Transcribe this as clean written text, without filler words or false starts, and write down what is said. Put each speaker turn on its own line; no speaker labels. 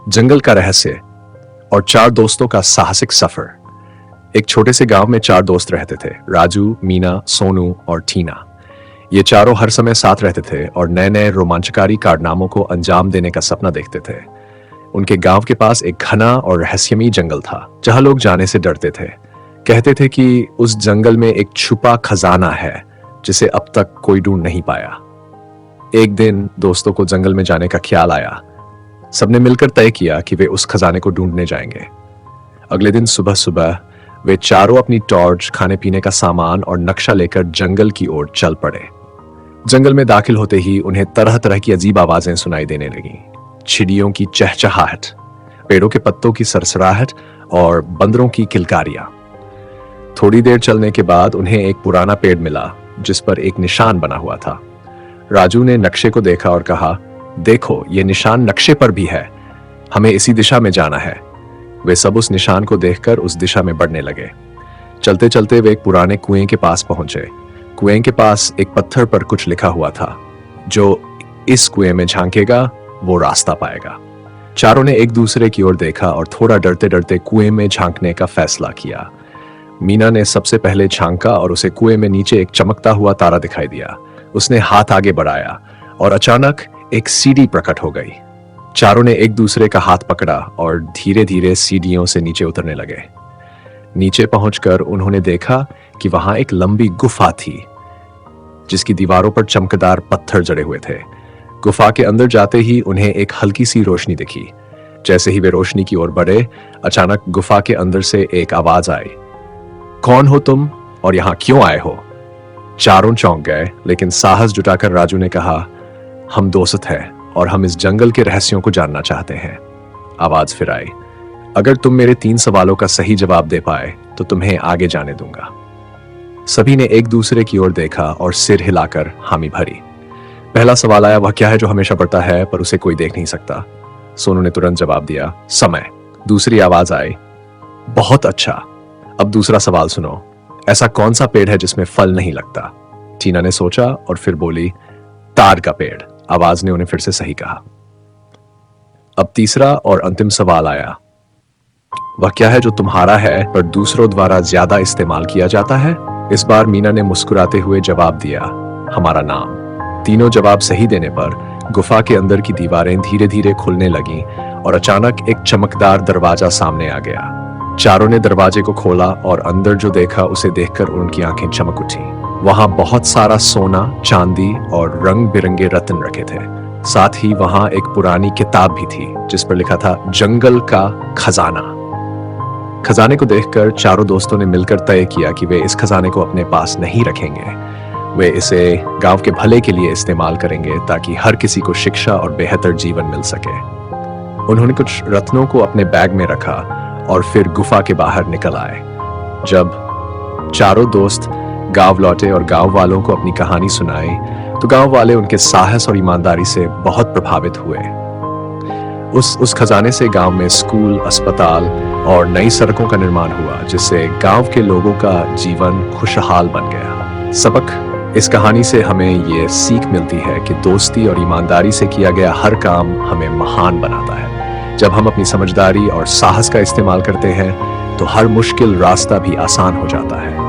जंगल का रहस्य और चार दोस्तों का साहसिक सफर। एक छोटे से गांव में चार दोस्त रहते थे, राजू, मीना, सोनू और टीना। ये चारों हर समय साथ रहते थे और नए नए रोमांचकारी कारनामों को अंजाम देने का सपना देखते थे। उनके गांव के पास एक घना और रहस्यमयी जंगल था जहां लोग जाने से डरते थे। कहते थे कि उस जंगल में एक छुपा खजाना है जिसे अब तक कोई ढूंढ नहीं पाया। एक दिन दोस्तों को जंगल में जाने का ख्याल आया। सबने मिलकर तय किया कि वे उस खजाने को ढूंढने जाएंगे। अगले दिन सुबह सुबह वे चारों अपनी टॉर्च, खाने पीने का सामान और नक्शा लेकर जंगल की ओर चल पड़े। जंगल में दाखिल होते ही उन्हें तरह तरह की अजीब आवाजें सुनाई देने लगीं। चिड़ियों की चहचहाहट, पेड़ों के पत्तों की सरसराहट और बंदरों की किलकारियां। थोड़ी देर चलने के बाद उन्हें एक पुराना पेड़ मिला जिस पर एक निशान बना हुआ था। राजू ने नक्शे को देखा और कहा, देखो, ये निशान नक्शे पर भी है, हमें इसी दिशा में जाना है। वे सब उस निशान को देखकर उस दिशा में बढ़ने लगे। चलते चलते वे एक पुराने कुएं के पास पहुंचे। कुएं के पास एक पत्थर पर कुछ लिखा हुआ था, जो इस कुएं में झांकेगा वो रास्ता पाएगा। चारों ने एक दूसरे की ओर देखा और थोड़ा डरते डरते कुएं में झांकने का फैसला किया। मीना ने सबसे पहले झांका और उसे कुएं में नीचे एक चमकता हुआ तारा दिखाई दिया। उसने हाथ आगे बढ़ाया और अचानक एक सीढ़ी प्रकट हो गई। चारों ने एक दूसरे का हाथ पकड़ा और धीरे धीरे सीढ़ियों से नीचे उतरने लगे। नीचे पहुंचकर उन्होंने देखा कि वहां एक लंबी गुफा थी जिसकी दीवारों पर चमकदार पत्थर जड़े हुए थे। गुफा के अंदर जाते ही उन्हें एक हल्की सी रोशनी दिखी। जैसे ही वे रोशनी की ओर बढ़े, अचानक गुफा के अंदर से एक आवाज आई, कौन हो तुम और यहां क्यों आए हो? चारों चौंक गए, लेकिन साहस जुटाकर राजू ने कहा, हम दोस्त हैं और हम इस जंगल के रहस्यों को जानना चाहते हैं। आवाज फिर आई, अगर तुम मेरे 3 सवालों का सही जवाब दे पाए तो तुम्हें आगे जाने दूंगा। सभी ने एक दूसरे की ओर देखा और सिर हिलाकर हामी भरी। पहला सवाल आया, वह क्या है जो हमेशा बढ़ता है पर उसे कोई देख नहीं सकता? सोनू ने तुरंत जवाब दिया, समय। दूसरी आवाज आई, बहुत अच्छा। अब दूसरा सवाल सुनो, ऐसा कौन सा पेड़ है जिसमें फल नहीं लगता? टीना ने सोचा और फिर बोली, तार का पेड़। आवाज ने उन्हें फिर से सही कहा। अब तीसरा और अंतिम सवाल आया, वह क्या है जो तुम्हारा है पर दूसरों द्वारा ज्यादा इस्तेमाल किया जाता है? इस बार मीना ने मुस्कुराते हुए जवाब दिया, हमारा नाम। तीनों जवाब सही देने पर गुफा के अंदर की दीवारें धीरे धीरे खुलने लगीं और अचानक एक चमकदार दरवाजा सामने आ गया। चारों ने दरवाजे को खोला और अंदर जो देखा उसे देखकर उनकी आंखें चमक उठी। वहां बहुत सारा सोना, चांदी और रंग बिरंगे रत्न रखे थे। साथ ही वहां एक पुरानी किताब भी थी जिस पर लिखा था, जंगल का खजाना। खजाने को देखकर चारों दोस्तों ने मिलकर तय किया कि वे इस खजाने को अपने पास नहीं रखेंगे। वे इसे गांव के भले के लिए इस्तेमाल करेंगे ताकि हर किसी को शिक्षा और बेहतर जीवन मिल सके। उन्होंने कुछ रत्नों को अपने बैग में रखा और फिर गुफा के बाहर निकल आए। जब चारों दोस्त गांव लौटे और गांव वालों को अपनी कहानी सुनाई तो गांव वाले उनके साहस और ईमानदारी से बहुत प्रभावित हुए। उस खजाने से गांव में स्कूल, अस्पताल और नई सड़कों का निर्माण हुआ, जिससे गांव के लोगों का जीवन खुशहाल बन गया। सबक इस कहानी से हमें ये सीख मिलती है कि दोस्ती और ईमानदारी से किया गया हर काम हमें महान बनाता है। जब हम अपनी समझदारी और साहस का इस्तेमाल करते हैं तो हर मुश्किल रास्ता भी आसान हो जाता है।